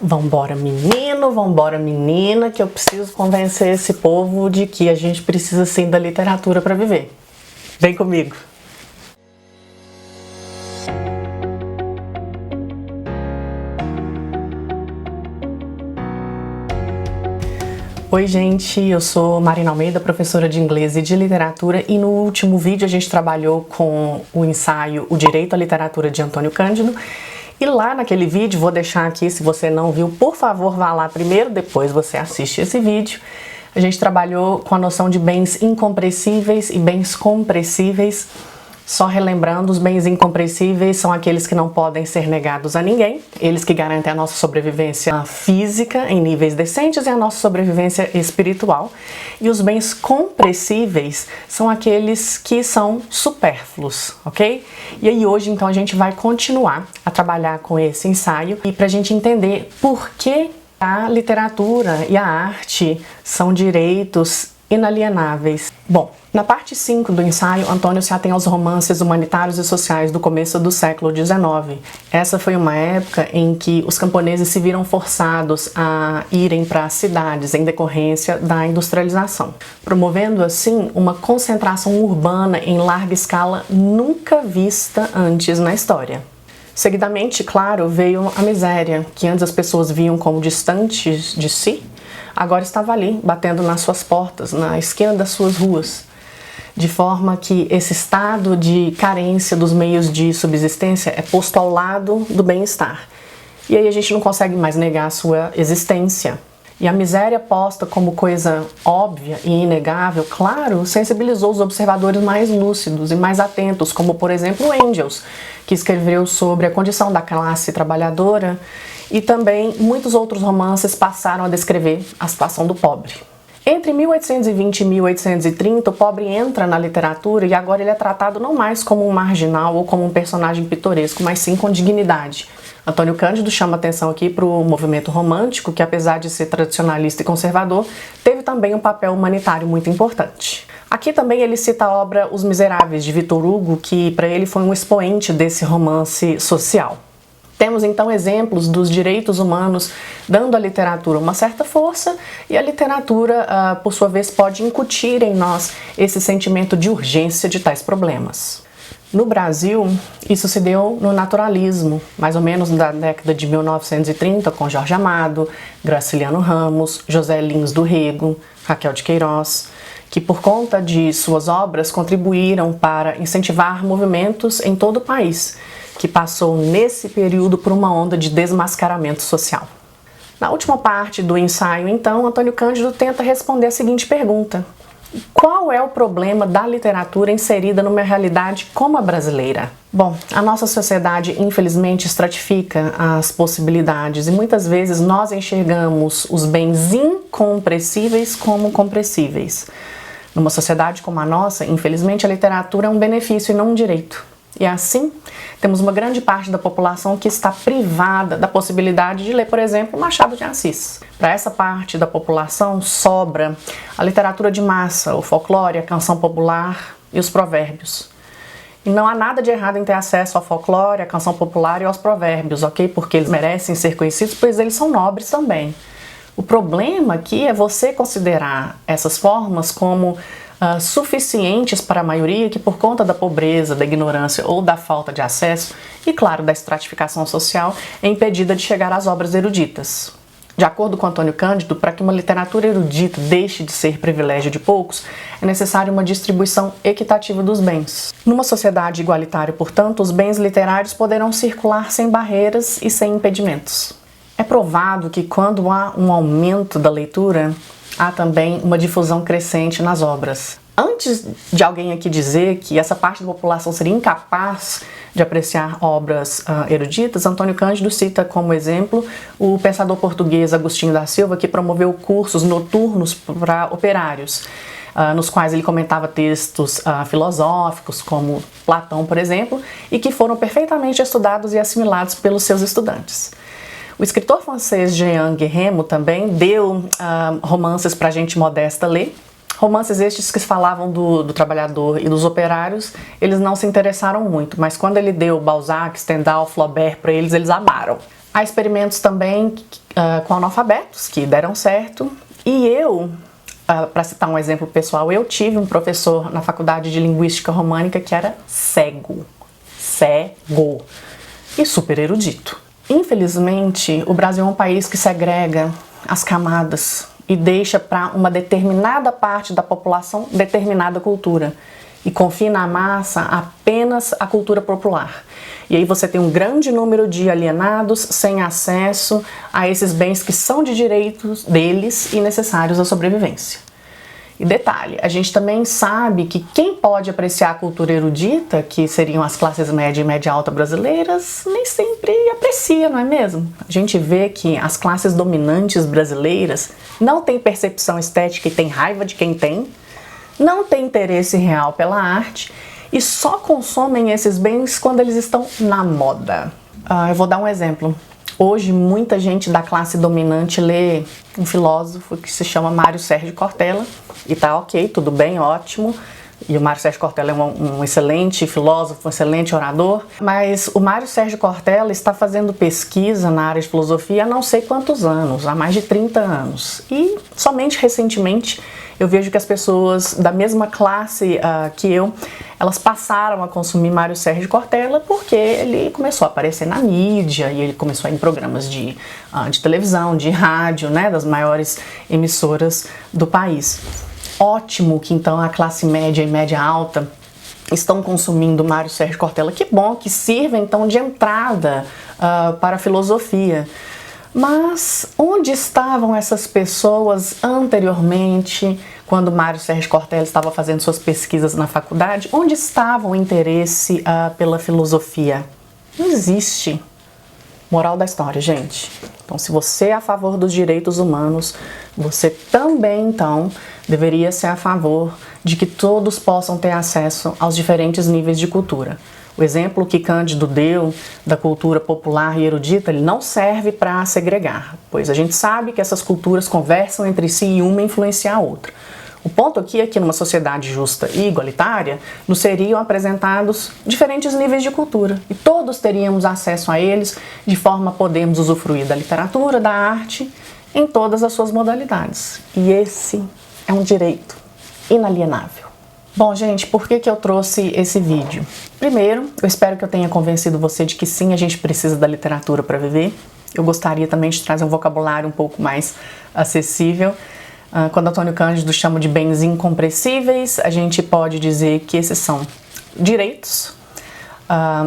Vambora menino, vambora menina, que eu preciso convencer esse povo de que a gente precisa sim da literatura para viver. Vem comigo! Oi gente, eu sou Marina Almeida, professora de inglês e de literatura, e no último vídeo a gente trabalhou com o ensaio O Direito à Literatura de Antônio Cândido. E lá naquele vídeo, vou deixar aqui, se você não viu, por favor vá lá primeiro, depois você assiste esse vídeo. A gente trabalhou com a noção de bens incompressíveis e bens compressíveis. Só relembrando, os bens incompressíveis são aqueles que não podem ser negados a ninguém, eles que garantem a nossa sobrevivência física em níveis decentes e a nossa sobrevivência espiritual. E os bens compressíveis são aqueles que são supérfluos, ok? E aí hoje então a gente vai continuar a trabalhar com esse ensaio e para a gente entender por que a literatura e a arte são direitos inalienáveis. Bom, na parte 5 do ensaio, Antônio se atém aos romances humanitários e sociais do começo do século XIX. Essa foi uma época em que os camponeses se viram forçados a irem para as cidades em decorrência da industrialização, promovendo assim uma concentração urbana em larga escala nunca vista antes na história. Seguidamente, claro, veio a miséria, que antes as pessoas viam como distantes de si, agora estava ali, batendo nas suas portas, na esquina das suas ruas. De forma que esse estado de carência dos meios de subsistência é posto ao lado do bem-estar. E aí a gente não consegue mais negar a sua existência. E a miséria posta como coisa óbvia e inegável, claro, sensibilizou os observadores mais lúcidos e mais atentos, como por exemplo Engels, que escreveu sobre a condição da classe trabalhadora, e também muitos outros romances passaram a descrever a situação do pobre. Entre 1820 e 1830, o pobre entra na literatura e agora ele é tratado não mais como um marginal ou como um personagem pitoresco, mas sim com dignidade. Antônio Cândido chama atenção aqui para o movimento romântico, que apesar de ser tradicionalista e conservador, teve também um papel humanitário muito importante. Aqui também ele cita a obra Os Miseráveis, de Victor Hugo, que para ele foi um expoente desse romance social. Temos então exemplos dos direitos humanos dando à literatura uma certa força, e a literatura, por sua vez, pode incutir em nós esse sentimento de urgência de tais problemas. No Brasil, isso se deu no naturalismo, mais ou menos na década de 1930, com Jorge Amado, Graciliano Ramos, José Lins do Rego, Raquel de Queiroz, que por conta de suas obras contribuíram para incentivar movimentos em todo o país, que passou nesse período por uma onda de desmascaramento social. Na última parte do ensaio, então, Antônio Cândido tenta responder a seguinte pergunta: qual é o problema da literatura inserida numa realidade como a brasileira? Bom, a nossa sociedade infelizmente estratifica as possibilidades e muitas vezes nós enxergamos os bens incompressíveis como compressíveis. Numa sociedade como a nossa, infelizmente a literatura é um benefício e não um direito. E assim, temos uma grande parte da população que está privada da possibilidade de ler, por exemplo, Machado de Assis. Para essa parte da população sobra a literatura de massa, o folclore, a canção popular e os provérbios. E não há nada de errado em ter acesso ao folclore, à canção popular e aos provérbios, ok? Porque eles merecem ser conhecidos, pois eles são nobres também. O problema aqui é você considerar essas formas como suficientes para a maioria que, por conta da pobreza, da ignorância ou da falta de acesso, e claro, da estratificação social, é impedida de chegar às obras eruditas. De acordo com Antônio Cândido, para que uma literatura erudita deixe de ser privilégio de poucos, é necessária uma distribuição equitativa dos bens. Numa sociedade igualitária, portanto, os bens literários poderão circular sem barreiras e sem impedimentos. É provado que quando há um aumento da leitura, há também uma difusão crescente nas obras. Antes de alguém aqui dizer que essa parte da população seria incapaz de apreciar obras eruditas, Antônio Cândido cita como exemplo o pensador português Agostinho da Silva, que promoveu cursos noturnos para operários, nos quais ele comentava textos filosóficos, como Platão, por exemplo, e que foram perfeitamente estudados e assimilados pelos seus estudantes. O escritor francês Jean Guerremo também deu romances para gente modesta ler. Romances estes que falavam do trabalhador e dos operários, eles não se interessaram muito, mas quando ele deu Balzac, Stendhal, Flaubert para eles, eles amaram. Há experimentos também com analfabetos que deram certo. E eu, para citar um exemplo pessoal, eu tive um professor na faculdade de Linguística Românica que era cego e super erudito. Infelizmente, o Brasil é um país que segrega as camadas e deixa para uma determinada parte da população determinada cultura e confia na massa apenas a cultura popular. E aí você tem um grande número de alienados sem acesso a esses bens que são de direitos deles e necessários à sobrevivência. E detalhe, a gente também sabe que quem pode apreciar a cultura erudita, que seriam as classes média e média alta brasileiras, nem sempre aprecia, não é mesmo? A gente vê que as classes dominantes brasileiras não têm percepção estética e têm raiva de quem tem, não têm interesse real pela arte e só consomem esses bens quando eles estão na moda. Eu vou dar um exemplo. Hoje, muita gente da classe dominante lê um filósofo que se chama Mário Sérgio Cortella, e tá ok, tudo bem, ótimo. E o Mário Sérgio Cortella é um excelente filósofo, um excelente orador, mas o Mário Sérgio Cortella está fazendo pesquisa na área de filosofia há não sei quantos anos, há mais de 30 anos. E somente recentemente eu vejo que as pessoas da mesma classe que eu, elas passaram a consumir Mário Sérgio Cortella porque ele começou a aparecer na mídia e ele começou a ir em programas de televisão, de rádio, né, das maiores emissoras do país. Ótimo que então a classe média e média alta estão consumindo Mário Sérgio Cortella. Que bom que sirva então de entrada para a filosofia. Mas onde estavam essas pessoas anteriormente, quando Mário Sérgio Cortella estava fazendo suas pesquisas na faculdade? Onde estava o interesse pela filosofia? Não existe. Moral da história, gente. Então, se você é a favor dos direitos humanos, você também, então, deveria ser a favor de que todos possam ter acesso aos diferentes níveis de cultura. O exemplo que Cândido deu da cultura popular e erudita, ele não serve para segregar, pois a gente sabe que essas culturas conversam entre si e uma influencia a outra. O ponto aqui é que numa sociedade justa e igualitária, nos seriam apresentados diferentes níveis de cultura e todos teríamos acesso a eles de forma a podermos usufruir da literatura, da arte, em todas as suas modalidades. E esse é um direito inalienável. Bom, gente, por que eu trouxe esse vídeo? Primeiro, eu espero que eu tenha convencido você de que sim, a gente precisa da literatura para viver. Eu gostaria também de trazer um vocabulário um pouco mais acessível. Quando Antônio Cândido chama de bens incompressíveis, a gente pode dizer que esses são direitos.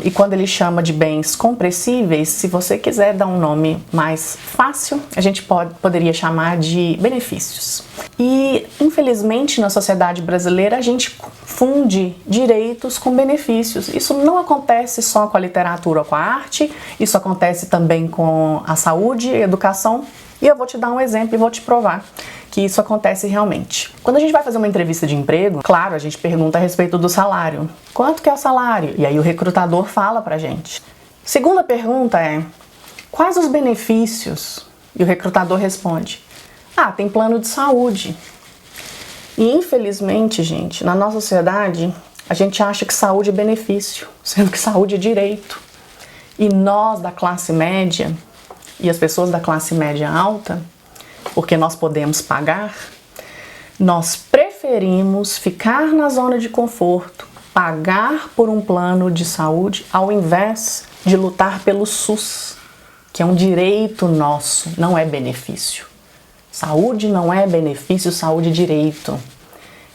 E quando ele chama de bens compressíveis, se você quiser dar um nome mais fácil, a gente poderia chamar de benefícios. E, infelizmente, na sociedade brasileira, a gente funde direitos com benefícios. Isso não acontece só com a literatura ou com a arte, isso acontece também com a saúde e a educação. E eu vou te dar um exemplo e vou te provar que isso acontece realmente. Quando a gente vai fazer uma entrevista de emprego, claro, a gente pergunta a respeito do salário. Quanto que é o salário? E aí o recrutador fala pra gente. Segunda pergunta é, quais os benefícios? E o recrutador responde, tem plano de saúde. E infelizmente, gente, na nossa sociedade, a gente acha que saúde é benefício, sendo que saúde é direito. E nós da classe média e as pessoas da classe média alta, porque nós podemos pagar, nós preferimos ficar na zona de conforto, pagar por um plano de saúde, ao invés de lutar pelo SUS, que é um direito nosso, não é benefício. Saúde não é benefício, saúde é direito.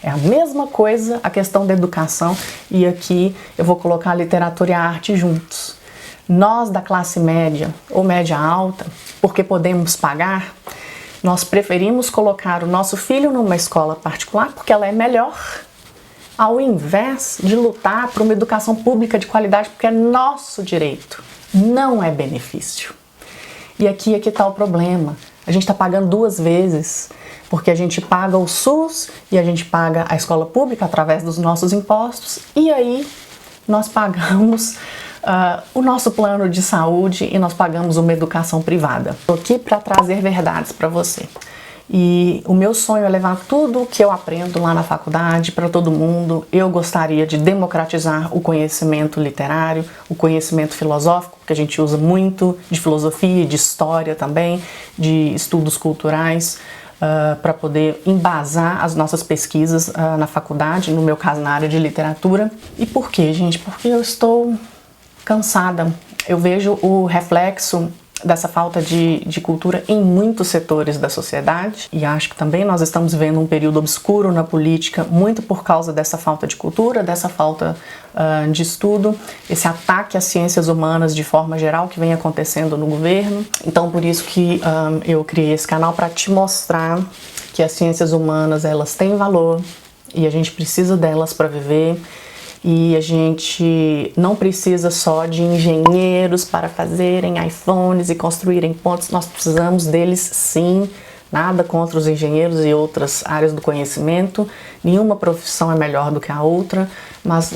É a mesma coisa a questão da educação, e aqui eu vou colocar a literatura e a arte juntos. Nós da classe média ou média alta, porque podemos pagar, nós preferimos colocar o nosso filho numa escola particular porque ela é melhor, ao invés de lutar por uma educação pública de qualidade, porque é nosso direito, não é benefício. E aqui é que está o problema. A gente está pagando duas vezes, porque a gente paga o SUS e a gente paga a escola pública através dos nossos impostos, e aí nós pagamos o nosso plano de saúde e nós pagamos uma educação privada. Estou aqui para trazer verdades para você. E o meu sonho é levar tudo o que eu aprendo lá na faculdade para todo mundo. Eu gostaria de democratizar o conhecimento literário, o conhecimento filosófico, que a gente usa muito, de filosofia, de história também, de estudos culturais, para poder embasar as nossas pesquisas na faculdade, no meu caso na área de literatura. E por quê, gente? Porque eu estou cansada. Eu vejo o reflexo dessa falta de cultura em muitos setores da sociedade, e acho que também nós estamos vivendo um período obscuro na política, muito por causa dessa falta de cultura, dessa falta de estudo, esse ataque às ciências humanas de forma geral que vem acontecendo no governo. Então por isso que eu criei esse canal, para te mostrar que as ciências humanas, elas têm valor e a gente precisa delas para viver. E a gente não precisa só de engenheiros para fazerem iPhones e construírem pontes, nós precisamos deles sim. Nada contra os engenheiros e outras áreas do conhecimento, nenhuma profissão é melhor do que a outra, mas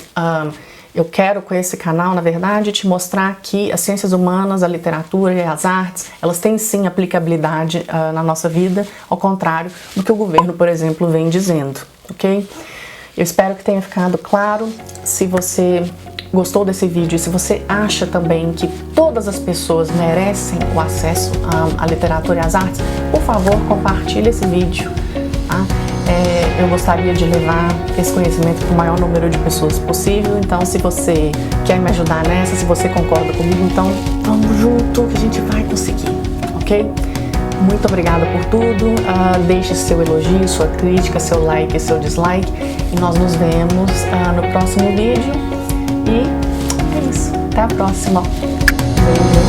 eu quero com esse canal, na verdade, te mostrar que as ciências humanas, a literatura e as artes, elas têm sim aplicabilidade na nossa vida, ao contrário do que o governo, por exemplo, vem dizendo, ok? Eu espero que tenha ficado claro. Se você gostou desse vídeo e se você acha também que todas as pessoas merecem o acesso à literatura e às artes, por favor, compartilhe esse vídeo. Tá? Eu gostaria de levar esse conhecimento para o maior número de pessoas possível. Então, se você quer me ajudar nessa, se você concorda comigo, então vamos junto que a gente vai conseguir, ok? Muito obrigada por tudo, deixe seu elogio, sua crítica, seu like e seu dislike, e nós nos vemos no próximo vídeo, e é isso, até a próxima. Beijo.